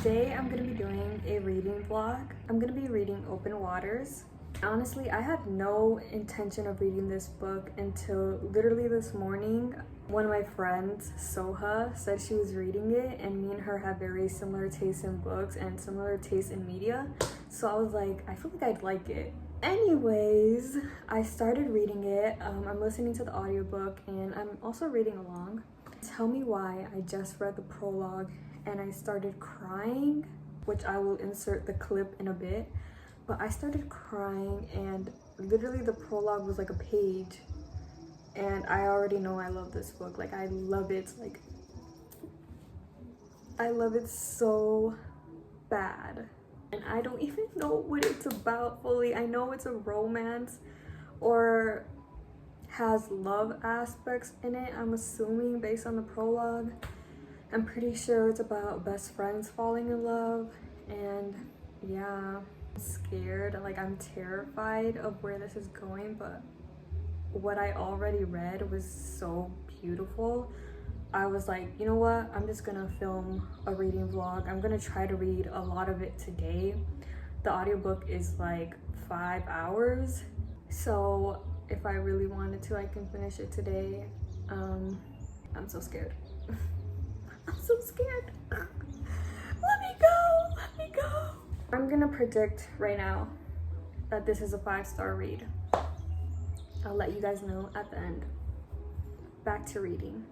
Today I'm going to be doing a reading vlog. I'm going to be reading Open Waters. Honestly, I had no intention of reading this book until literally this morning. One of my friends, Soha, said she was reading it, and me and her have very similar tastes in books and similar tastes in media. So I was like, I feel like I'd like it. Anyways, I started reading it. I'm listening to the audiobook and I'm also reading along. Tell me why I just read the prologue and I started crying, which I will insert the clip in a bit. But I started crying and literally the prologue was like a page. And I already know I love this book. Like, I love it. Like, I love it so bad. And I don't even know what it's about fully. I know it's a romance or has love aspects in it, I'm assuming, based on the prologue. I'm pretty sure it's about best friends falling in love. And yeah, I'm scared. Like, I'm terrified of where this is going, but what I already read was so beautiful. I was like, you know what, I'm just gonna film a reading vlog. I'm gonna try to read a lot of it today. The audiobook is like 5 hours, so if I really wanted to, I can finish it today. I'm so scared. I'm so scared. Let me go. I'm gonna predict right now that this is a 5-star read. I'll let you guys know at the end. Back to reading.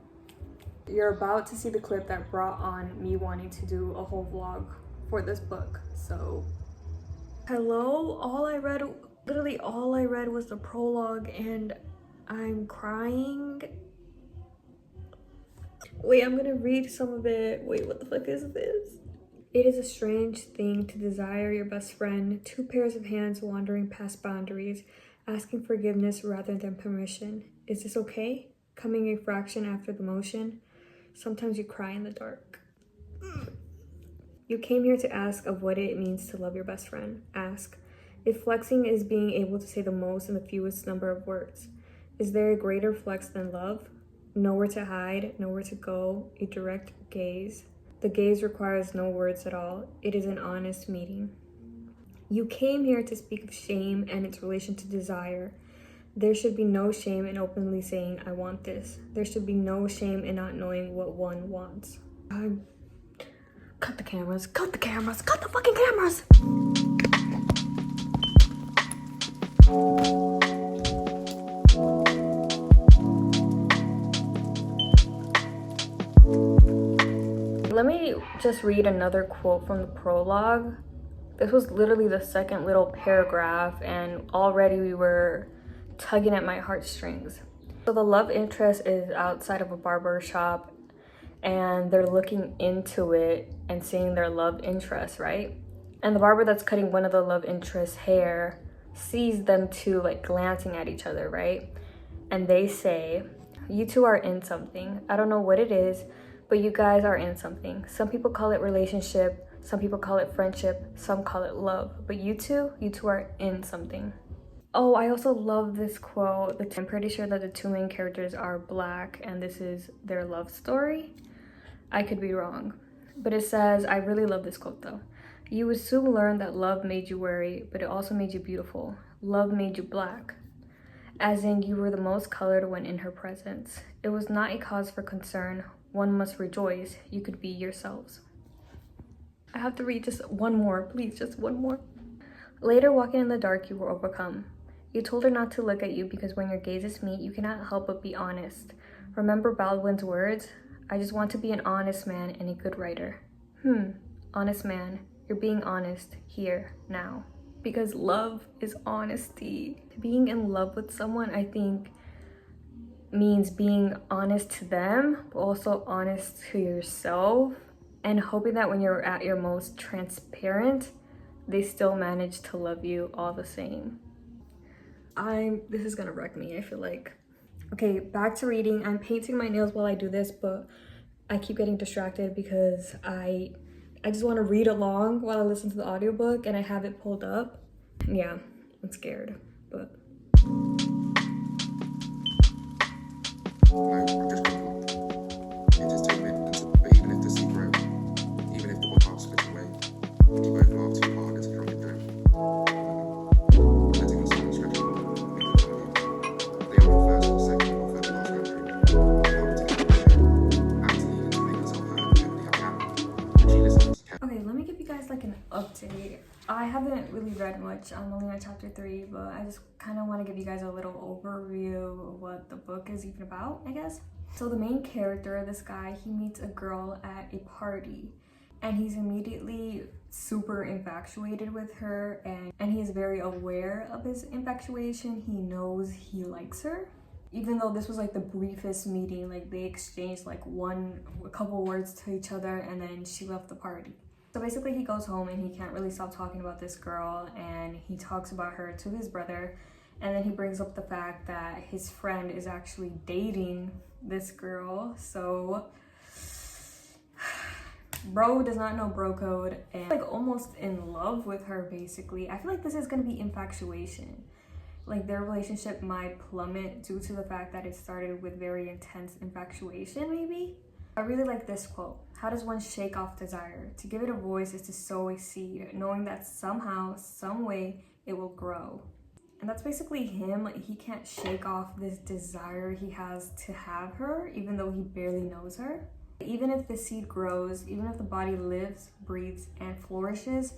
You're about to see the clip that brought on me wanting to do a whole vlog for this book. So, hello, literally all I read was the prologue and I'm crying. Wait, I'm gonna read some of it. Wait, what the fuck is this? It is a strange thing to desire your best friend, 2 pairs of hands wandering past boundaries, asking forgiveness rather than permission. Is this okay? Coming a fraction after the motion. Sometimes you cry in the dark. You came here to ask of what it means to love your best friend. Ask if flexing is being able to say the most in the fewest number of words. Is there a greater flex than love? Nowhere to hide, nowhere to go, a direct gaze. The gaze requires no words at all. It is an honest meeting. You came here to speak of shame and its relation to desire. There should be no shame in openly saying, I want this. There should be no shame in not knowing what one wants. Cut the cameras, cut the cameras, cut the fucking cameras! Let me just read another quote from the prologue. This was literally the second little paragraph and already we were tugging at my heartstrings. So the love interest is outside of a barber shop and they're looking into it and seeing their love interest, right? And the barber that's cutting one of the love interest's hair sees them two like glancing at each other, right? And they say, you two are in something. I don't know what it is, but you guys are in something. Some people call it relationship, some people call it friendship, some call it love. But you two are in something. Oh, I also love this quote. I'm pretty sure that the 2 main characters are Black and this is their love story. I could be wrong. But it says, I really love this quote though. You would soon learn that love made you wary, but it also made you beautiful. Love made you black. As in, you were the most colored when in her presence. It was not a cause for concern. One must rejoice. You could be yourselves. I have to read just one more, please, just one more. Later, walking in the dark, you were overcome. You told her not to look at you because when your gazes meet, you cannot help but be honest. Remember Baldwin's words? I just want to be an honest man and a good writer. Honest man. You're being honest here, now. Because love is honesty. Being in love with someone, I think, means being honest to them, but also honest to yourself. And hoping that when you're at your most transparent, they still manage to love you all the same. This is gonna wreck me, I feel like. Okay, back to reading. I'm painting my nails while I do this, but I keep getting distracted because I just want to read along while I listen to the audiobook and I have it pulled up. Yeah, I'm scared, but. Entertainment, but even if the secret, even if the one half slipped away. I haven't really read much. I'm only on chapter 3, but I just kind of want to give you guys a little overview of what the book is even about, I guess. So the main character, this guy, he meets a girl at a party, and he's immediately super infatuated with her, and he is very aware of his infatuation. He knows he likes her. Even though this was like the briefest meeting, like they exchanged like a couple words to each other, and then she left the party. So basically he goes home and he can't really stop talking about this girl, and he talks about her to his brother, and then he brings up the fact that his friend is actually dating this girl. So bro does not know bro code, and like almost in love with her basically. I feel like this is gonna be infatuation. Like their relationship might plummet due to the fact that it started with very intense infatuation maybe. I really like this quote. How does one shake off desire? To give it a voice is to sow a seed, knowing that somehow, some way, it will grow. And that's basically him. Like he can't shake off this desire he has to have her, even though he barely knows her. Even if the seed grows, even if the body lives, breathes, and flourishes,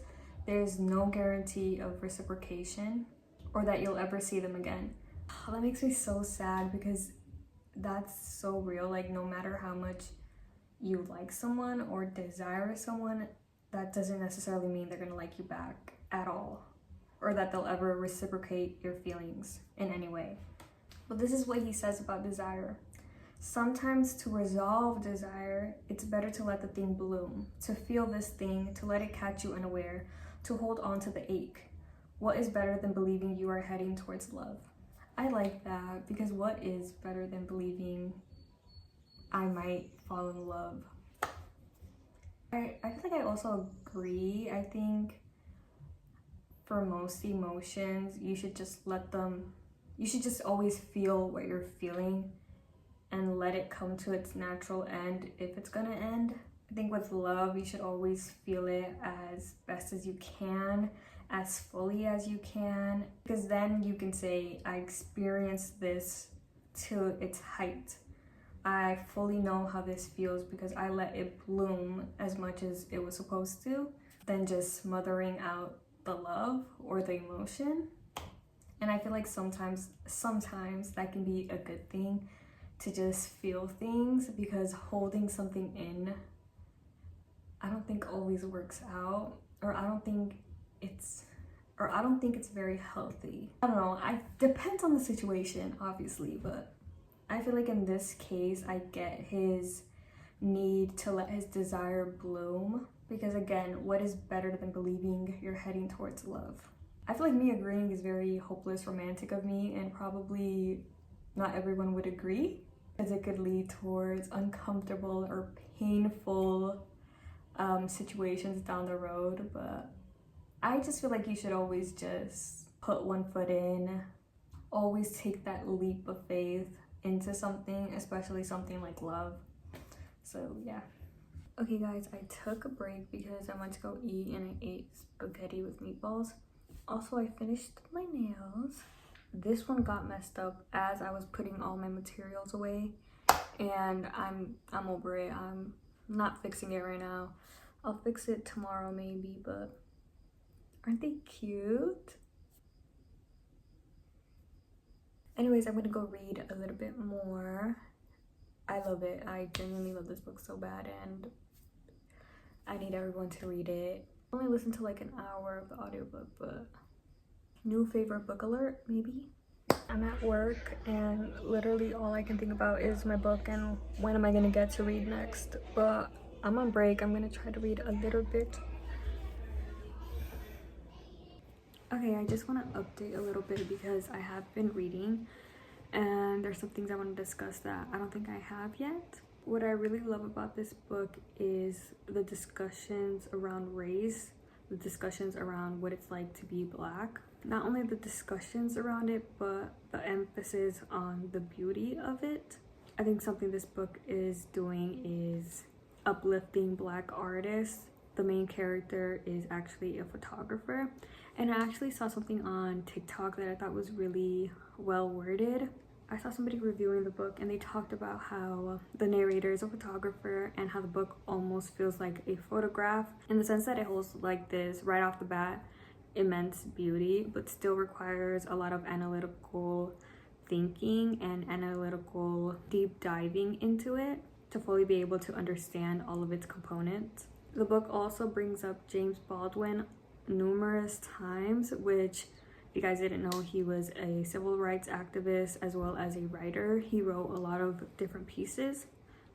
there's no guarantee of reciprocation or that you'll ever see them again. Oh, that makes me so sad because that's so real. Like no matter how much you like someone or desire someone, that doesn't necessarily mean they're gonna like you back at all, or that they'll ever reciprocate your feelings in any way. But this is what he says about desire. Sometimes to resolve desire, it's better to let the thing bloom, to feel this thing, to let it catch you unaware, to hold on to the ache. What is better than believing you are heading towards love? I like that, because what is better than believing I might fall in love? I feel like I also agree. I think for most emotions, you should just always feel what you're feeling and let it come to its natural end if it's gonna end. I think with love, you should always feel it as best as you can, as fully as you can, because then you can say, I experienced this to its height. I fully know how this feels because I let it bloom as much as it was supposed to, than just smothering out the love or the emotion. And I feel like sometimes that can be a good thing, to just feel things, because holding something in, I don't think always works out, or I don't think it's very healthy. I don't know, depends on the situation, obviously, but I feel like in this case, I get his need to let his desire bloom, because again, what is better than believing you're heading towards love? I feel like me agreeing is very hopeless romantic of me, and probably not everyone would agree, because it could lead towards uncomfortable or painful situations down the road. But I just feel like you should always just put one foot in, always take that leap of faith into something, especially something like love. So yeah. Okay guys, I took a break because I went to go eat and I ate spaghetti with meatballs. Also, I finished my nails. This one got messed up as I was putting all my materials away, and I'm over it. I'm not fixing it right now. I'll fix it tomorrow maybe, but aren't they cute? Anyways, I'm gonna go read a little bit more. I love it. I genuinely love this book so bad, and I need everyone to read it. I only listened to like an hour of the audiobook, but new favorite book alert, maybe? I'm at work and literally all I can think about is my book and when am I gonna get to read next. But I'm on break. I'm gonna try to read a little bit. Okay, I just want to update a little bit because I have been reading and there's some things I want to discuss that I don't think I have yet. What I really love about this book is the discussions around race, the discussions around what it's like to be Black. Not only the discussions around it, but the emphasis on the beauty of it. I think something this book is doing is uplifting Black artists. The main character is actually a photographer, and I actually saw something on TikTok that I thought was really well worded. I saw somebody reviewing the book and they talked about how the narrator is a photographer and how the book almost feels like a photograph, in the sense that it holds like this right off the bat immense beauty, but still requires a lot of analytical thinking and analytical deep diving into it to fully be able to understand all of its components. The book also brings up James Baldwin numerous times, which, if you guys didn't know, he was a civil rights activist as well as a writer. He wrote a lot of different pieces.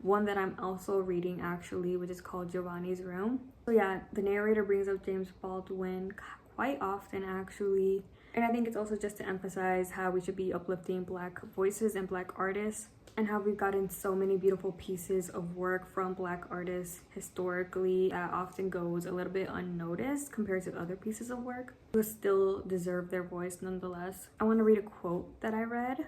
One that I'm also reading actually, which is called Giovanni's Room. So yeah, the narrator brings up James Baldwin quite often actually. And I think it's also just to emphasize how we should be uplifting Black voices and Black artists, and how we've gotten so many beautiful pieces of work from Black artists historically that often goes a little bit unnoticed compared to other pieces of work, who still deserve their voice nonetheless. I want to read a quote that I read.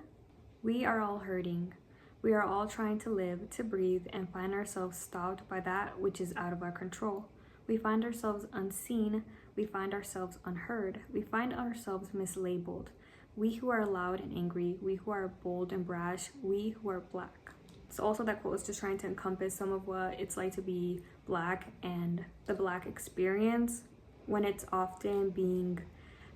"We are all hurting. We are all trying to live, to breathe, and find ourselves stopped by that which is out of our control. We find ourselves unseen. We find ourselves unheard. We find ourselves mislabeled. We who are loud and angry, we who are bold and brash, we who are Black." So also that quote is just trying to encompass some of what it's like to be Black and the Black experience when it's often being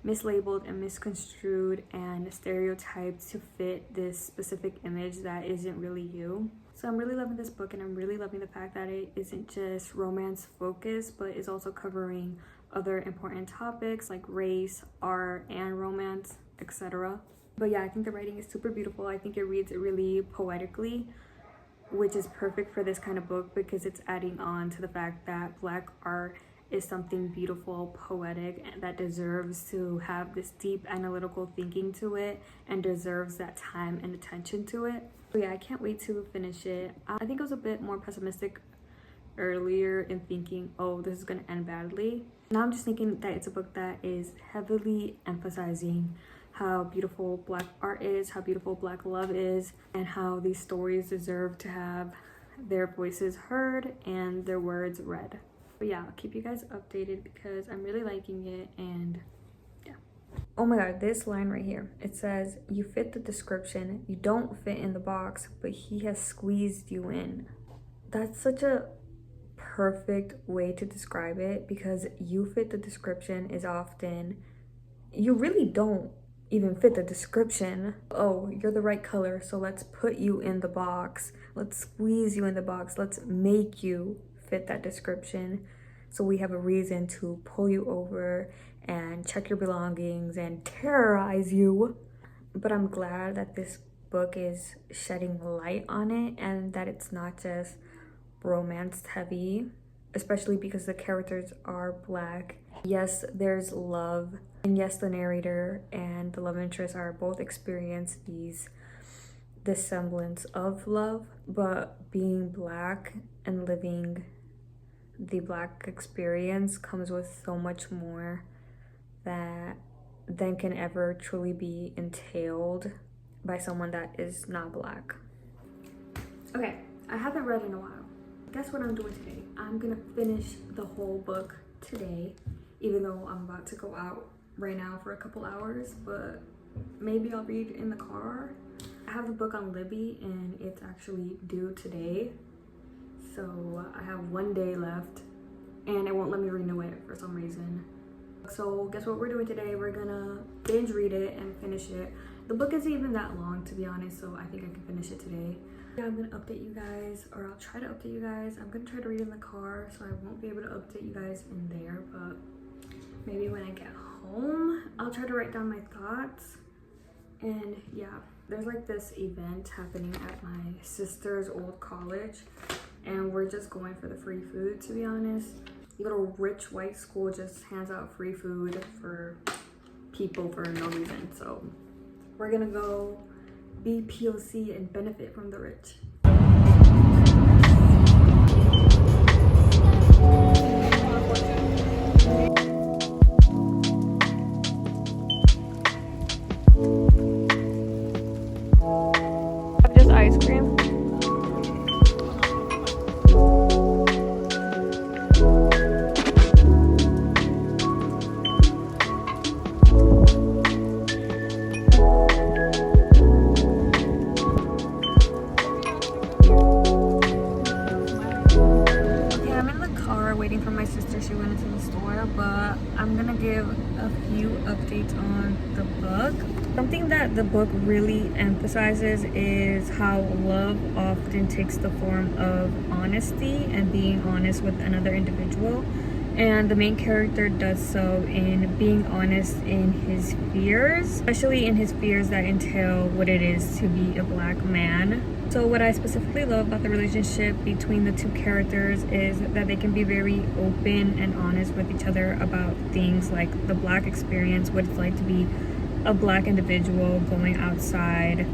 mislabeled and misconstrued and stereotyped to fit this specific image that isn't really you. So I'm really loving this book, and I'm really loving the fact that it isn't just romance focused, but is also covering other important topics like race, art, and romance, etc. But yeah, I think the writing is super beautiful. I think it reads really poetically, which is perfect for this kind of book because it's adding on to the fact that Black art is something beautiful, poetic, and that deserves to have this deep analytical thinking to it and deserves that time and attention to it. So yeah, I can't wait to finish it. I think I was a bit more pessimistic earlier in thinking, oh, this is gonna end badly. Now I'm just thinking that it's a book that is heavily emphasizing how beautiful Black art is, how beautiful Black love is, and how these stories deserve to have their voices heard and their words read. But yeah, I'll keep you guys updated because I'm really liking it, and yeah. Oh my god, this line right here. It says, "You fit the description. You don't fit in the box, but he has squeezed you in." That's such a perfect way to describe it, because you fit the description is often, you really don't even fit the description. Oh, you're the right color, so let's put you in the box. Let's squeeze you in the box. Let's make you fit that description, so we have a reason to pull you over and check your belongings and terrorize you. But I'm glad that this book is shedding light on it and that it's not just romance heavy, especially because the characters are Black. Yes, there's love, and yes, the narrator and the love interest are both experience this semblance of love, but being Black and living the Black experience comes with so much more than can ever truly be entailed by someone that is not Black. Okay, I haven't read in a while. Guess what I'm doing today? I'm gonna finish the whole book today, even though I'm about to go out right now for a couple hours, but maybe I'll read in the car. I have the book on Libby and it's actually due today, so I have 1 day left and it won't let me renew it for some reason. So guess what we're doing today? We're gonna binge read it and finish it. The book isn't even that long, to be honest, so I think I can finish it today. Yeah, I'm gonna update you guys, or I'll try to update you guys. I'm gonna try to read in the car, so I won't be able to update you guys in there, but maybe when I get home, I'll try to write down my thoughts. And yeah, there's like this event happening at my sister's old college, and we're just going for the free food, to be honest. Little rich white school just hands out free food for people for no reason, so we're gonna go be POC and benefit from the rich. Just ice cream. waiting for my sister. She went into the store, but I'm gonna give a few updates on the book. Something that the book really emphasizes is how love often takes the form of honesty and being honest with another individual. And the main character does so in being honest in his fears, especially in his fears that entail what it is to be a black man. So what I specifically love about the relationship between the two characters is that they can be very open and honest with each other about things like the black experience, what it's like to be a black individual going outside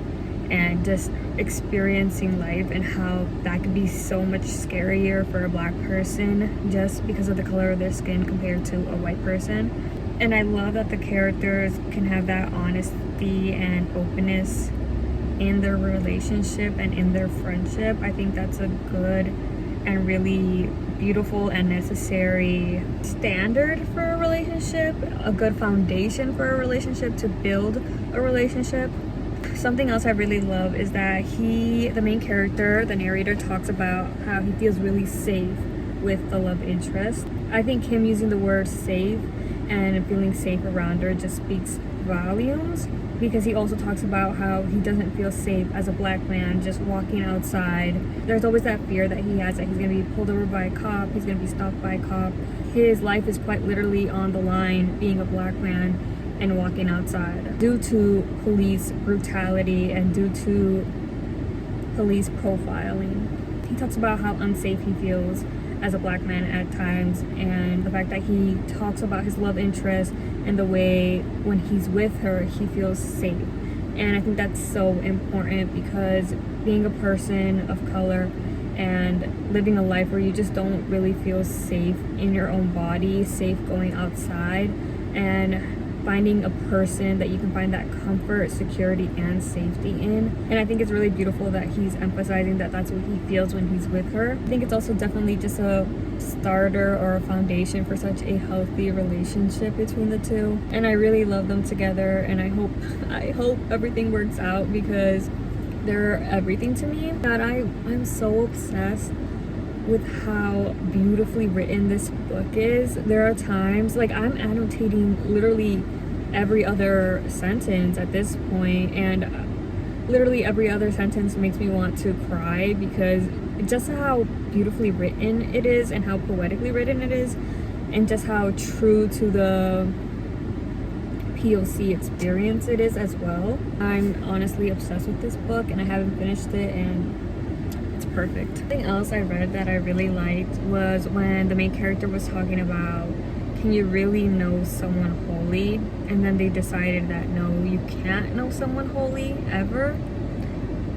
and just experiencing life, and how that could be so much scarier for a black person just because of the color of their skin compared to a white person. And I love that the characters can have that honesty and openness in their relationship and in their friendship. I think that's a good and really beautiful and necessary standard for a relationship, a good foundation for a relationship, to build a relationship. Something else I really love is that the main character, the narrator, talks about how he feels really safe with the love interest. I think him using the word safe and feeling safe around her just speaks volumes, because he also talks about how he doesn't feel safe as a black man just walking outside. There's always that fear that he has that he's going to be pulled over by a cop, he's going to be stopped by a cop. His life is quite literally on the line being a black man and walking outside due to police brutality and due to police profiling. He talks about how unsafe he feels as a black man at times, and the fact that he talks about his love interest and the way when he's with her he feels safe. And I think that's so important, because being a person of color and living a life where you just don't really feel safe in your own body, safe going outside, and finding a person that you can find that comfort, security, and safety in. And I think it's really beautiful that he's emphasizing that that's what he feels when he's with her. I think it's also definitely just a starter or a foundation for such a healthy relationship between the two. And I really love them together, and I hope everything works out, because they're everything to me. God, I'm so obsessed with how beautifully written this book is. There are times, like, I'm annotating literally every other sentence at this point, and literally every other sentence makes me want to cry, because just how beautifully written it is and how poetically written it is, and just how true to the POC experience it is as well. I'm honestly obsessed with this book, and I haven't finished it, and perfect. Something else I read that I really liked was when the main character was talking about, can you really know someone wholly? And then they decided that no, you can't know someone wholly ever,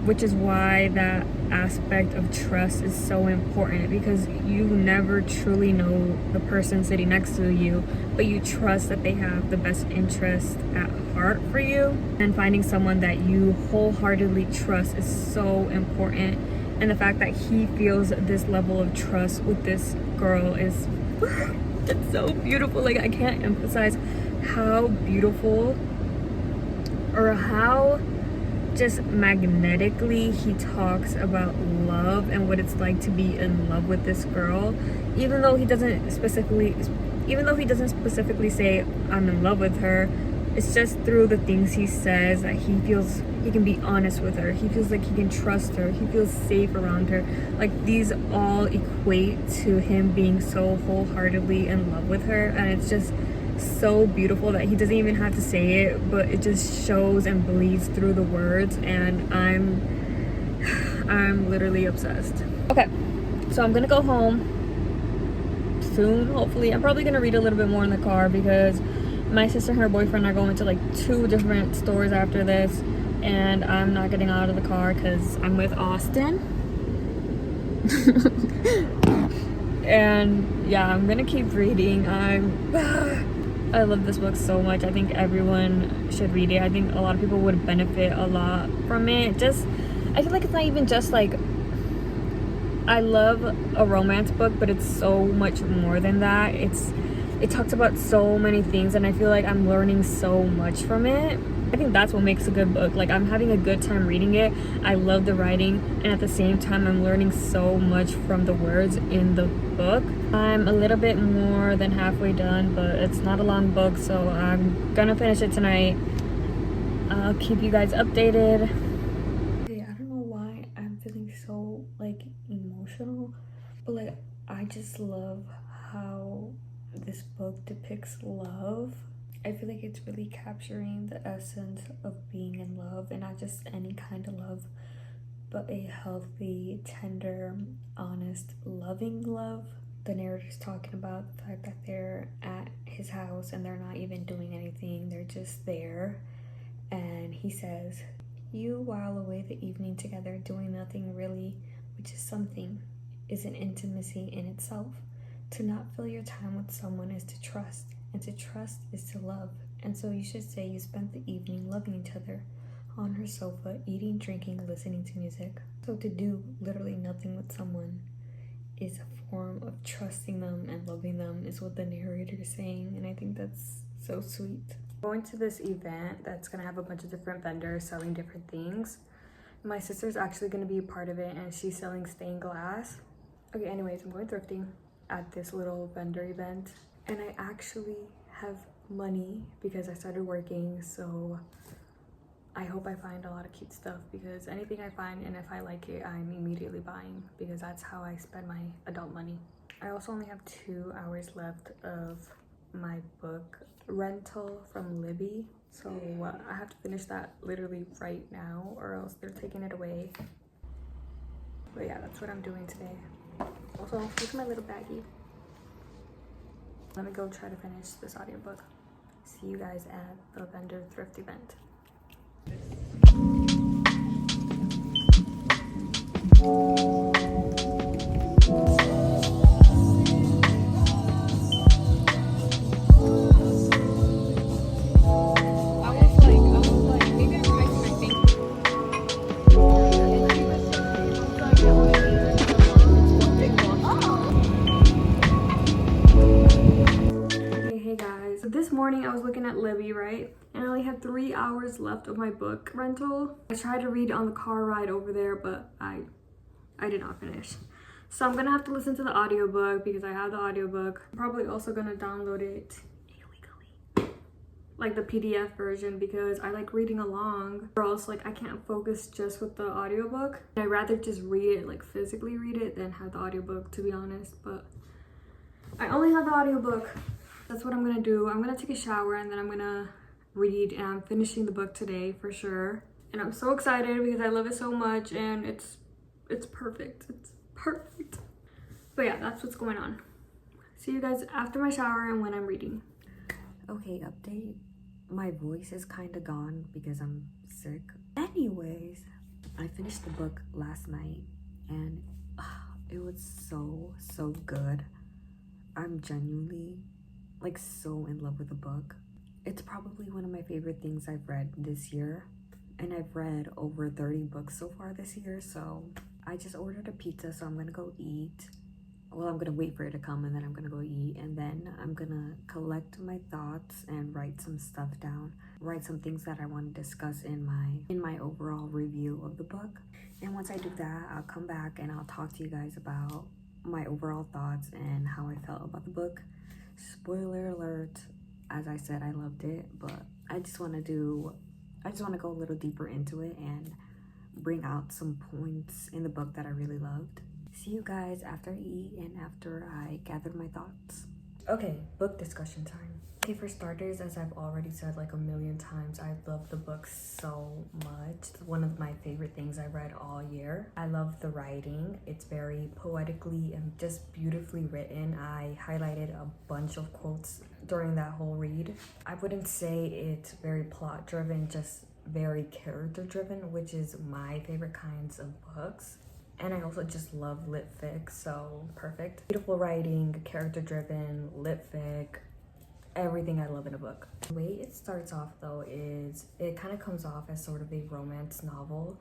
which is why that aspect of trust is so important, because you never truly know the person sitting next to you, but you trust that they have the best interest at heart for you. And finding someone that you wholeheartedly trust is so important. And the fact that he feels this level of trust with this girl is it's so beautiful. Like, I can't emphasize how beautiful, or how just magnetically he talks about love and what it's like to be in love with this girl, even though he doesn't specifically say I'm in love with her. It's just through the things he says that he feels he can be honest with her. He feels like he can trust her. He feels safe around her. Like, these all equate to him being so wholeheartedly in love with her. And it's just so beautiful that he doesn't even have to say it, but it just shows and bleeds through the words. And I'm literally obsessed. Okay, so I'm gonna go home soon, hopefully. I'm probably gonna read a little bit more in the car, because my sister and her boyfriend are going to like 2 different stores after this, and I'm not getting out of the car because I'm with Austin. And yeah, I'm gonna keep reading. I love this book so much. I think everyone should read it. I think a lot of people would benefit a lot from it. I feel like it's not even just like, I love a romance book, but it's so much more than that. It talks about so many things, and I feel like I'm learning so much from it. I think that's what makes a good book. Like, I'm having a good time reading it. I love the writing, and at the same time I'm learning so much from the words in the book. I'm a little bit more than halfway done, but it's not a long book, so I'm gonna finish it tonight. I'll keep you guys updated. Okay, I don't know why I'm feeling so like emotional, but like I just love how this book depicts love. I feel like it's really capturing the essence of being in love, and not just any kind of love, but a healthy, tender, honest, loving love. The narrator's talking about the fact that they're at his house and they're not even doing anything, they're just there. And he says, "You while away the evening together doing nothing really, which is something, is an intimacy in itself. To not fill your time with someone is to trust, and to trust is to love. And so you should say you spent the evening loving each other, on her sofa, eating, drinking, listening to music." So to do literally nothing with someone is a form of trusting them and loving them, is what the narrator is saying, and I think that's so sweet. Going to this event that's gonna have a bunch of different vendors selling different things. My sister's actually gonna be a part of it, and she's selling stained glass. Okay, anyways, I'm going thrifting at this little vendor event, and I actually have money because I started working, so I hope I find a lot of cute stuff, because anything I find and if I like it, I'm immediately buying, because that's how I spend my adult money. I also only have 2 hours left of my book rental from Libby, so I have to finish that literally right now or else they're taking it away. But yeah, that's what I'm doing today. Also, look at my little baggie. Let me go try to finish this audiobook. See you guys at the vendor thrift event. Hey guys, so this morning I was looking at Libby, right? And I only had 3 hours left of my book rental. I tried to read on the car ride over there, but I did not finish. So I'm gonna have to listen to the audiobook because I have the audiobook. I'm probably also gonna download it illegally, like the PDF version, because I like reading along, or else like I can't focus just with the audiobook. I'd rather just read it, like physically read it, than have the audiobook, to be honest. But I only have the audiobook. That's what I'm gonna do. I'm gonna take a shower and then I'm gonna read, and I'm finishing the book today for sure. And I'm so excited because I love it so much, and it's perfect. It's perfect. But yeah, that's what's going on. See you guys after my shower and when I'm reading. Okay, update. My voice is kind of gone because I'm sick. Anyways, I finished the book last night and it was so good. I'm genuinely like so in love with the book. It's probably one of my favorite things I've read this year, and I've read over 30 books so far this year. So I just ordered a pizza, so I'm gonna go eat. Well, I'm gonna wait for it to come and then I'm gonna go eat, and then I'm gonna collect my thoughts and write some stuff down, write some things that I want to discuss in my overall review of the book. And once I do that, I'll come back and I'll talk to you guys about my overall thoughts and how I felt about the book. Spoiler alert, as I said, I loved it, but I just want to go a little deeper into it and bring out some points in the book that I really loved. See you guys after I eat and after I gathered my thoughts. Okay, book discussion time. Okay, for starters, as I've already said like a million times, I love the book so much. It's one of my favorite things I read all year. I love the writing. It's very poetically and just beautifully written. I highlighted a bunch of quotes during that whole read. I wouldn't say it's very plot driven, just very character driven, which is my favorite kinds of books. And I also just love lit fic, so perfect. Beautiful writing, character driven, lit fic, everything I love in a book. The way it starts off though is it kind of comes off as sort of a romance novel,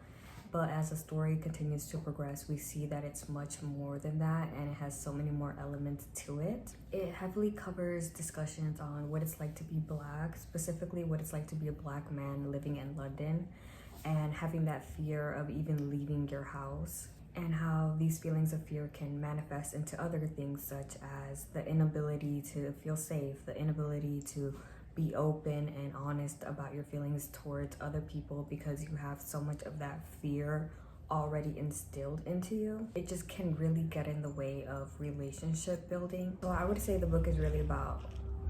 But as the story continues to progress, we see that it's much more than that, and it has so many more elements to it. It heavily covers discussions on what it's like to be Black, specifically what it's like to be a Black man living in London and having that fear of even leaving your house, and how these feelings of fear can manifest into other things, such as the inability to feel safe, the inability to be open and honest about your feelings towards other people because you have so much of that fear already instilled into you. It just can really get in the way of relationship building. So I would say the book is really about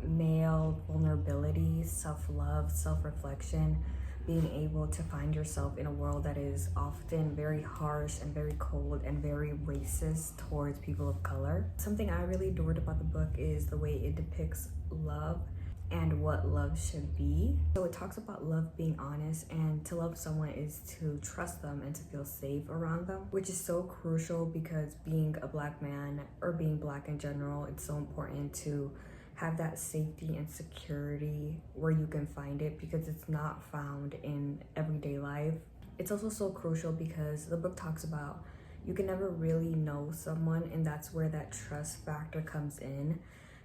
male vulnerability, self-love, self-reflection, being able to find yourself in a world that is often very harsh and very cold and very racist towards people of color. Something I really adored about the book is the way it depicts love and what love should be. So it talks about love being honest, and to love someone is to trust them and to feel safe around them, which is so crucial because being a Black man or being Black in general, it's so important to have that safety and security where you can find it, because it's not found in everyday life. It's also so crucial because the book talks about you can never really know someone, and that's where that trust factor comes in.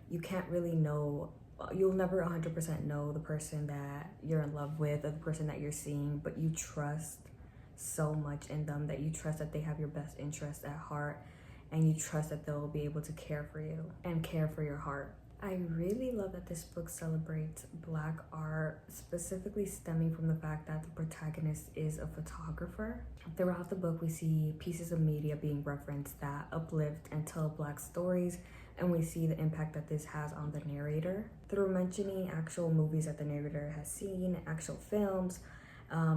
You can't really know, you'll never 100% know the person that you're in love with or the person that you're seeing, but you trust so much in them that you trust that they have your best interest at heart, and you trust that they'll be able to care for you and care for your heart. I really love that this book celebrates Black art, specifically stemming from the fact that the protagonist is a photographer. Throughout the book, we see pieces of media being referenced that uplift and tell Black stories, and we see the impact that this has on the narrator. Through mentioning actual movies that the narrator has seen, actual films,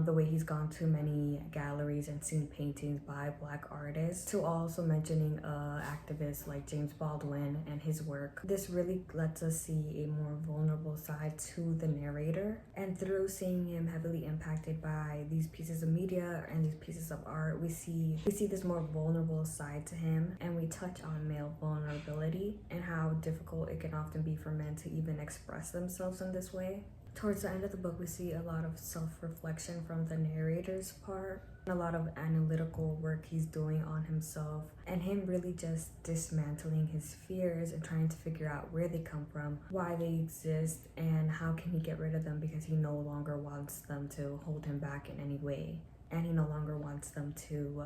the way he's gone to many galleries and seen paintings by Black artists, to also mentioning activists like James Baldwin and his work. This really lets us see a more vulnerable side to the narrator, and through seeing him heavily impacted by these pieces of media and these pieces of art, we see this more vulnerable side to him, and we touch on male vulnerability and how difficult it can often be for men to even express themselves in this way. Towards the end of the book, we see a lot of self-reflection from the narrator's part, a lot of analytical work he's doing on himself, and him really just dismantling his fears and trying to figure out where they come from, why they exist, and how can he get rid of them, because he no longer wants them to hold him back in any way, and he no longer wants them to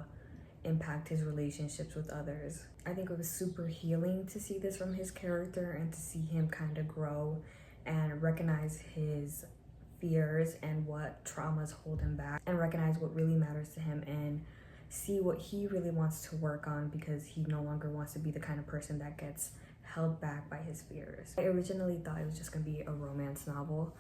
impact his relationships with others. I think it was super healing to see this from his character and to see him kind of grow and recognize his fears and what traumas hold him back, and recognize what really matters to him and see what he really wants to work on, because he no longer wants to be the kind of person that gets held back by his fears. I originally thought it was just gonna be a romance novel,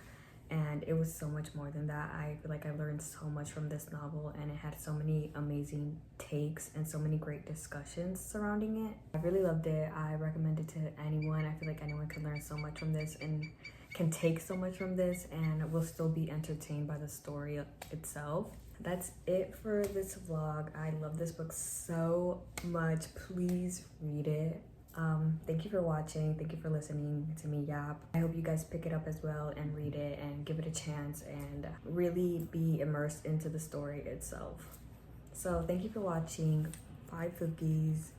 and it was so much more than that. I feel like I learned so much from this novel, and it had so many amazing takes and so many great discussions surrounding it. I really loved it. I recommend it to anyone. I feel like anyone can learn so much from this and can take so much from this and will still be entertained by the story itself. That's it for this vlog. I love this book so much. Please read it. Thank you for watching. Thank you for listening to me yap. I hope you guys pick it up as well and read it and give it a chance and really be immersed into the story itself. So thank you for watching. Bye, Fookies.